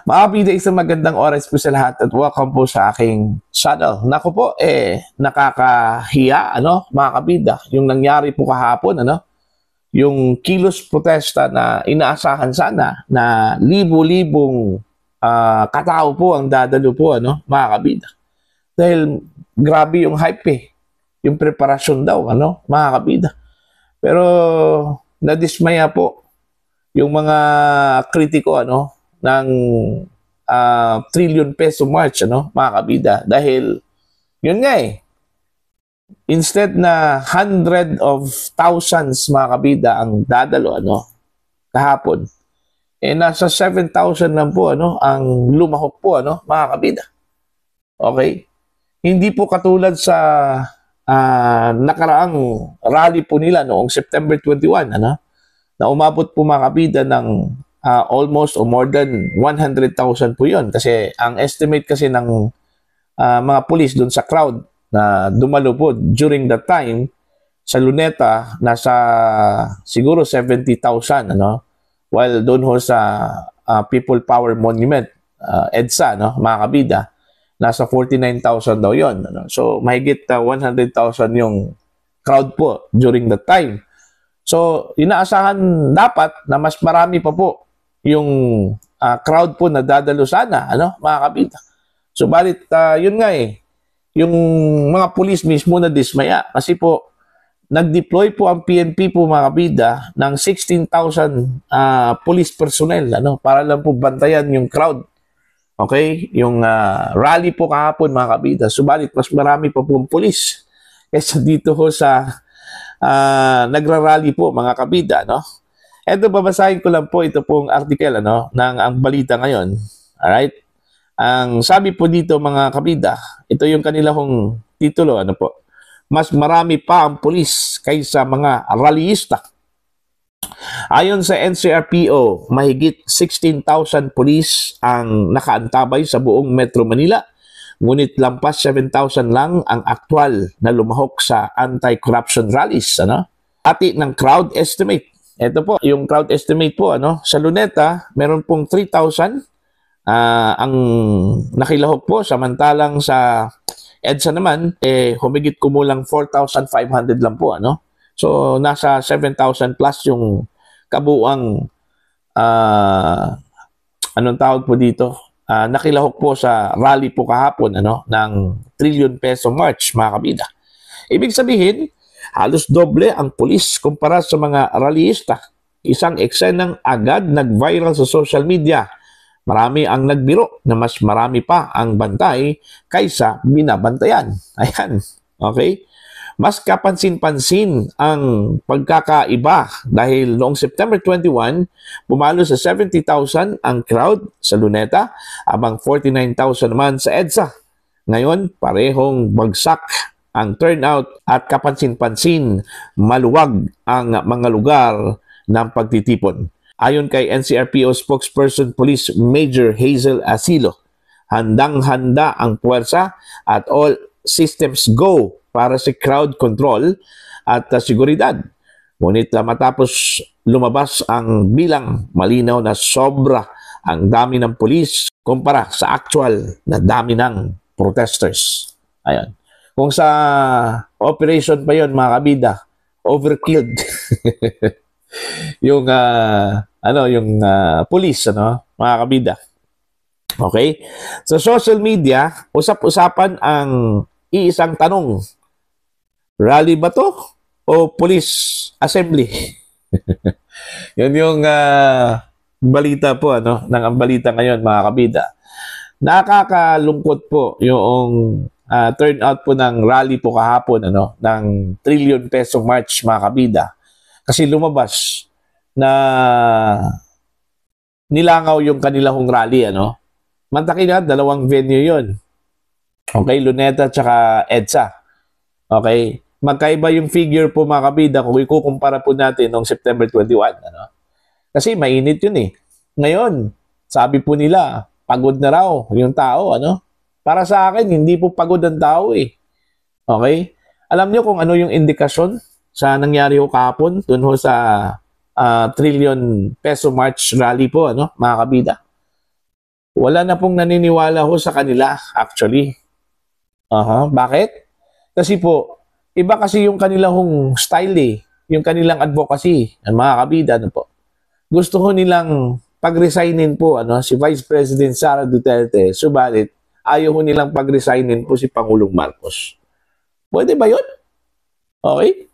Mga kabida, isang magandang oras po sa lahat at welcome po sa aking channel. Naku po, nakakahiya, mga kabida, yung nangyari po kahapon, yung kilos protesta na inaasahan sana na libo-libong katao po ang dadalo po, mga kabida. Dahil grabe yung hype yung preparasyon daw, mga kabida. Pero nadismaya po yung mga kritiko, ng trillion peso march, mga kabida. Dahil, yun nga instead na hundred of thousands, mga kabida, ang dadalo, kahapon, nasa 7,000 lang po, ang lumahok po, mga kabida. Okay? Hindi po katulad sa nakaraang rally po nila noong September 21, na umabot po, mga kabida, ng almost or more than 100,000 po yun. Kasi ang estimate kasi ng mga pulis doon sa crowd na dumalo po during that time sa Luneta, nasa siguro 70,000, while doon ho sa People Power Monument, EDSA, mga kabida, nasa 49,000 daw yun. So mahigit 100,000 yung crowd po during that time. So inaasahan dapat na mas marami pa po yung crowd po na dadalo sana, mga kabida. So, balit, yun nga yung mga pulis mismo na dismaya. Kasi po, nag-deploy po ang PNP po, mga kabida, ng 16,000 police personnel, para lang po bantayan yung crowd. Okay? Yung rally po kahapon, mga kabida. Subalit, mas marami pa po ang pulis kaysa dito ho sa nagra-rally po, mga kabida, Ito, babasahin ko lang po ito pong article, ng ang balita ngayon. Alright? Ang sabi po dito, mga kabida, ito yung kanilang titulo, po. Mas marami pa ang pulis kaysa mga rallyista. Ayon sa NCRPO, mahigit 16,000 pulis ang nakaantabay sa buong Metro Manila. Ngunit lampas 7,000 lang ang aktwal na lumahok sa anti-corruption rallies. Ati ng crowd estimate. Ito po, yung crowd estimate po, sa Luneta, meron pong 3,000 ang nakilahok po, samantalang sa EDSA naman, humigit kumulang 4,500 lang po, So, nasa 7,000 plus yung kabuuang, anong tawag po dito, nakilahok po sa rally po kahapon, ng trillion peso march, mga kabida. Ibig sabihin, halos doble ang pulis kumpara sa mga rallyista. Isang eksenang agad nag-viral sa social media. Marami ang nagbiro na mas marami pa ang bantay kaysa binabantayan. Ayan. Okay? Mas kapansin-pansin ang pagkakaiba dahil noong September 21, pumalo sa 70,000 ang crowd sa Luneta, abang 49,000 naman sa EDSA. Ngayon, parehong bagsak ang turnout at kapansin-pansin, maluwag ang mga lugar ng pagtitipon. Ayon kay NCRPO spokesperson Police Major Hazel Asilo, handang-handa ang puwersa at all systems go para sa crowd control at seguridad. Ngunit matapos lumabas ang bilang, malinaw na sobra ang dami ng pulis kumpara sa actual na dami ng protesters. Ayan. Kung sa operation pa yon, mga kabida, overkilled yung police, mga kabida. Okay? Sa social media, usap-usapan ang iisang tanong. Rally ba to o police assembly? Yun yung balita po, ng ang balita ngayon, mga kabida. Nakakalungkot po yung turnout po ng rally po kahapon, ng trillion peso march, mga kabida. Kasi lumabas na nilangaw yung kanilang rally, Mantaki na, dalawang venue yon. Okay, Luneta tsaka EDSA. Okay, magkaiba yung figure po, mga kabida, kung ikukumpara po natin noong September 21, Kasi mainit yun Ngayon, sabi po nila, pagod na raw yung tao, Para sa akin, hindi po pagod ang tao Okay? Alam nyo kung ano yung indikasyon sa nangyari ho kahapon dun ho sa trillion peso march rally po, mga kabida? Wala na pong naniniwala ho sa kanila, actually. Bakit? Kasi po, iba kasi yung kanilang style eh. Yung kanilang advocacy, ang mga kabida, ano po. Gusto ho nilang pag-resignin po si Vice President Sara Duterte, subalit ayaw ho nilang pag-resignin po si Pangulong Marcos. Pwede ba yun? Okay?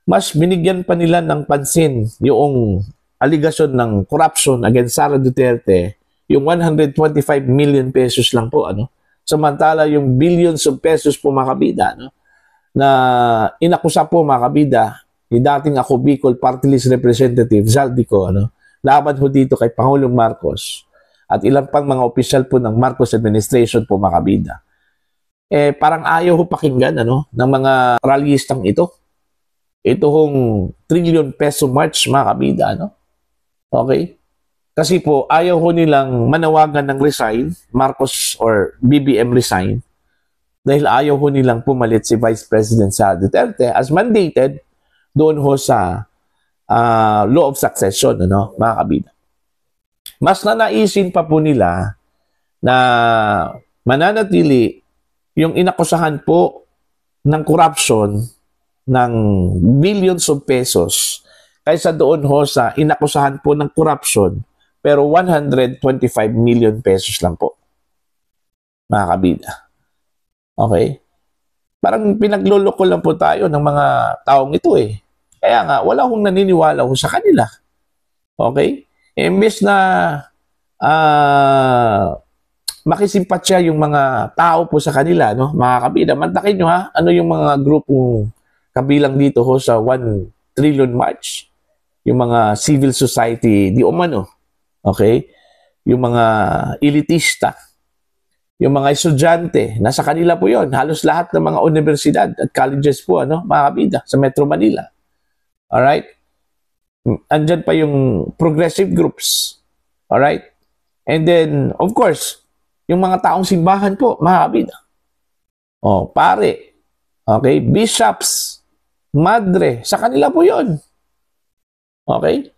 Mas binigyan pa nila ng pansin yung aligasyon ng corruption against Sara Duterte, yung 125 million pesos lang po, samantala yung billions of pesos po mga kabida, na inakusa po mga kabida ni dating ako Bicol Party List Representative Zaldico, laban ho dito kay Pangulong Marcos at ilang pang mga opisyal po ng Marcos administration po mga kabida. Parang ayaw ho pakinggan ng mga rallyistang ito. Ito hong trillion peso march mga kabida, Okay? Kasi po, ayaw ho nilang manawagan ng resign, Marcos or BBM resign, dahil ayaw ho nilang pumalit si Vice President Sara Duterte as mandated doon ho sa law of succession, mga kabida. Mas nanaisin pa po nila na mananatili yung inakusahan po ng corruption ng billions of pesos kaysa doon ho sa inakusahan po ng corruption pero 125 million pesos lang po, mga kabida. Okay? Parang pinagloloko lang po tayo ng mga taong ito eh. Kaya nga, wala akong naniniwala ho sa kanila. Okay? Imbes na makisimpatya yung mga tao po sa kanila, mga kabida, mantakin nyo ha, ano yung mga grupong kabilang dito ho sa 1 trillion march. Yung mga civil society, di umano. Okay? Yung mga elitista, yung mga estudyante, nasa kanila po yon. Halos lahat ng mga universidad at colleges po, mga kabida, sa Metro Manila. Alright? Andyan pa yung progressive groups. Alright? And then, of course, yung mga taong simbahan po, mga kabida. Pare. Okay? Bishops. Madre. Sa kanila po yon. Okay?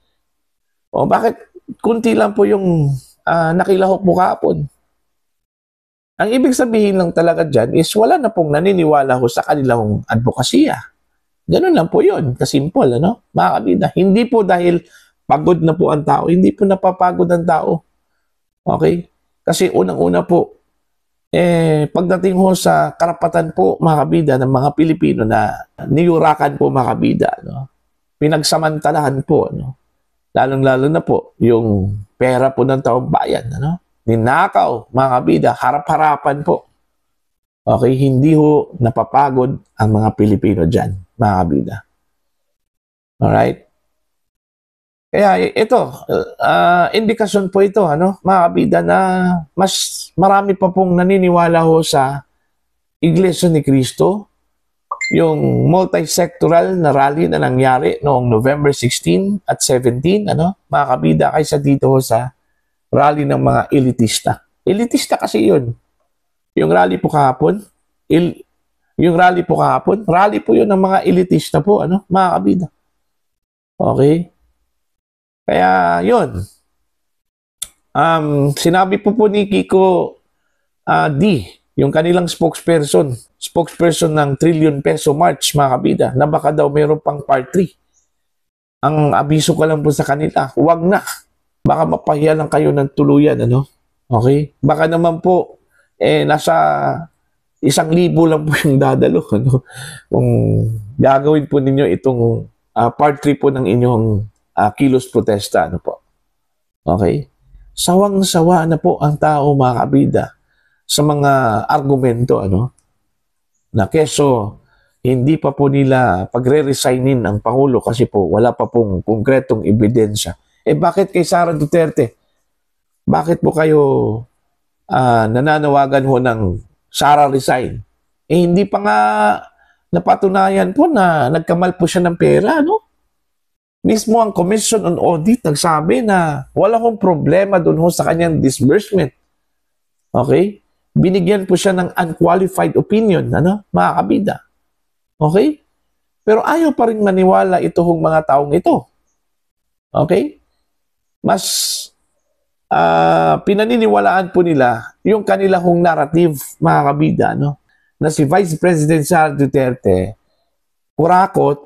Bakit kunti lang po yung nakilahok po kahapon? Ang ibig sabihin lang talaga dyan is wala na pong naniniwala ho sa kanilang advokasya. Ganun lang po yun. Kasimple, mga kabida. Hindi po dahil pagod na po ang tao. Hindi po napapagod ang tao. Okay? Kasi unang-una po, pagdating ho sa karapatan po, mga kabida, ng mga Pilipino na niyurakan po, mga kabida, pinagsamantalahan po, lalong-lalo na po, yung pera po ng taong bayan, ninakaw, mga kabida, harap-harapan po. Okay, hindi ho napapagod ang mga Pilipino dyan, mga kabida. Alright? Kaya ito, indikasyon po ito, mga kabida, na mas marami pa pong naniniwala ho sa Iglesia ni Cristo, yung multi-sectoral na rally na nangyari noong November 16 at 17, mga kabida, kaysa dito ho sa rally ng mga elitista. Elitista kasi yun. Yung rally po kahapon, rally po yun ng mga elitista po, mga kabida. Okay? Kaya yun. Sinabi po ni Kiko D, yung kanilang spokesperson ng trillion peso march, mga kabida, na baka daw mayroon pang part 3. Ang abiso ko lang po sa kanila, huwag na. Baka mapahiya lang kayo ng tuluyan, Okay? Baka naman po, nasa 1,000 lang po yung dadalo, Kung gagawin po ninyo itong part 3 po ng inyong kilos protesta, po. Okay? Sawang-sawa na po ang tao, mga kabida, sa mga argumento, na keso hindi pa po nila pagre-resignin ang Pangulo kasi po wala pa pong konkretong ebidensya. Bakit kay Sara Duterte? Bakit po kayo nananawagan ho ng Sara resign? Hindi pa nga napatunayan po na nagkamal po siya ng pera, Mismo ang Commission on Audit nagsabi na wala hong problema doon ho sa kanyang disbursement. Okay? Binigyan po siya ng unqualified opinion, mga kabida. Okay? Pero ayaw pa rin maniwala ito hong mga taong ito. Okay? Mas pinaniniwalaan po nila yung kanila hong narrative, mga kabida, no? Na si Vice President Sara Duterte, kurakot,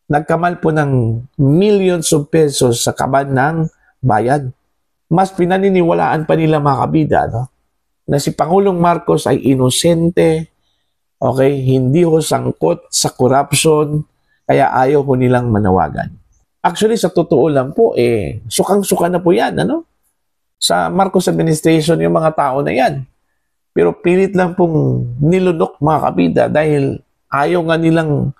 nagkamal po ng millions of pesos sa kaban ng bayan. Mas pinaniniwalaan pa nila, mga kabida, no? Na si Pangulong Marcos ay inosente, okay, hindi ho sangkot sa corruption, kaya ayaw ho nilang manawagan. Actually, sa totoo lang po, sukang-suka na po yan, ano? Sa Marcos administration, yung mga tao na yan. Pero pilit lang pong nilunok, mga kabida, dahil ayaw nga nilang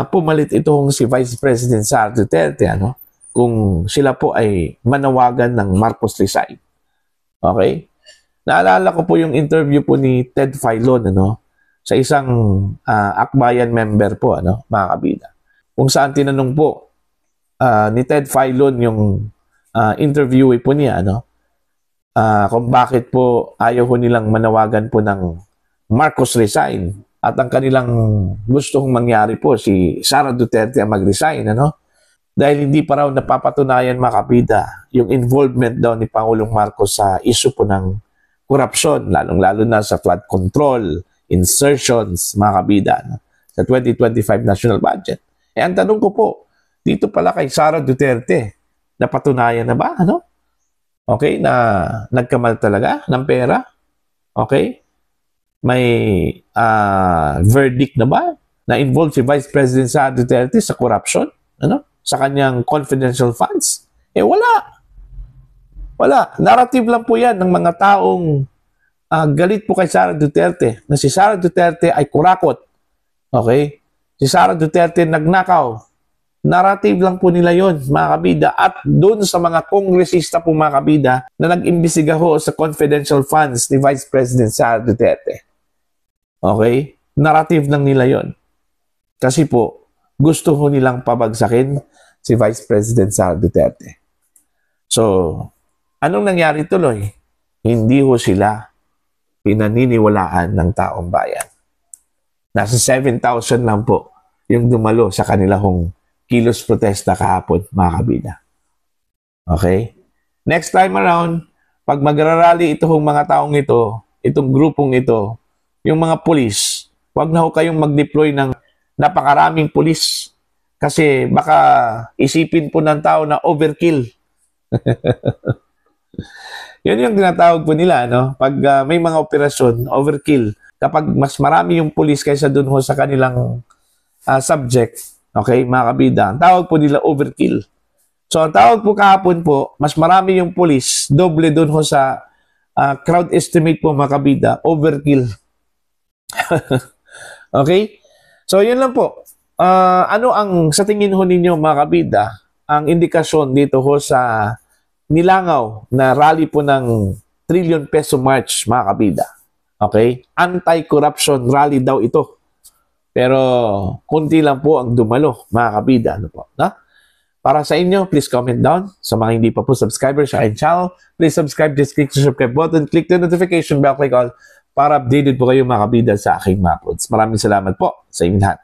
pumalit itong si Vice President Sara Duterte, ano? Kung sila po ay manawagan ng Marcos resign. Okay? Naalala ko po yung interview po ni Ted Filon, ano? Sa isang Akbayan member po, ano, mga kabida. Kung saan tinanong po ni Ted Filon yung interviewee po niya, ano, kung bakit po ayaw ko nilang manawagan po ng Marcos resign at ang kanilang gustong mangyari po si Sara Duterte ang mag-resign, ano? Dahil hindi pa raw napapatunayan, mga kabida, yung involvement daw ni Pangulong Marcos sa issue po ng korupsyon, lalong-lalo na sa flood control, insertions, mga kabida, no? Sa 2025 national budget. Ang tanong ko po, dito pala kay Sara Duterte, napatunayan na ba, ano? Okay, na nagkamal talaga ng pera? Okay? May verdict na ba na involved si Vice President Sara Duterte sa corruption? Ano? Sa kanyang confidential funds? Wala. Wala. Narrative lang po yan ng mga taong galit po kay Sara Duterte na si Sara Duterte ay kurakot. Okay? Si Sara Duterte nagnakaw. Narrative lang po nila yon, mga kabida. At doon sa mga kongresista po, mga kabida, na nag-imbestiga ho sa confidential funds ni Vice President Sara Duterte. Okay? Narrative lang nila yon. Kasi po, gusto ho nilang pabagsakin si Vice President Sara Duterte. So, anong nangyari tuloy? Hindi ho sila pinaniniwalaan ng taong bayan. Nasa 7,000 lang po yung dumalo sa kanilang kilos protesta kahapon, mga kabida. Okay? Next time around, pag magrarally itong mga taong ito, itong grupong ito, yung mga pulis, wag na ho kayong mag-deploy ng napakaraming pulis. Kasi baka isipin po ng tao na overkill. Yun yung tinatawag po nila, no? Pag may mga operasyon, overkill. Kapag mas marami yung pulis kaysa dun ho sa kanilang subject, okay, mga kabida, ang tawag po nila overkill. So, ang tawag po kahapon po, mas marami yung pulis, doble dun ho sa crowd estimate po, mga kabida, overkill. Okay? So, yun lang po. Ano ang, sa tingin ho ninyo, mga kabida, ang indikasyon dito ho sa nilangaw na rally po ng trillion peso march, mga kabida? Okay? Anti-corruption rally daw ito. Pero, kunti lang po ang dumalo, mga kabida. Ano po, na? Para sa inyo, please comment down. Sa mga hindi pa po subscriber sa aking channel, please subscribe, just click the subscribe button, click the notification bell, click all, para updated po kayo, mga kabida, sa aking mga uploads. Maraming salamat po sa inyong lahat.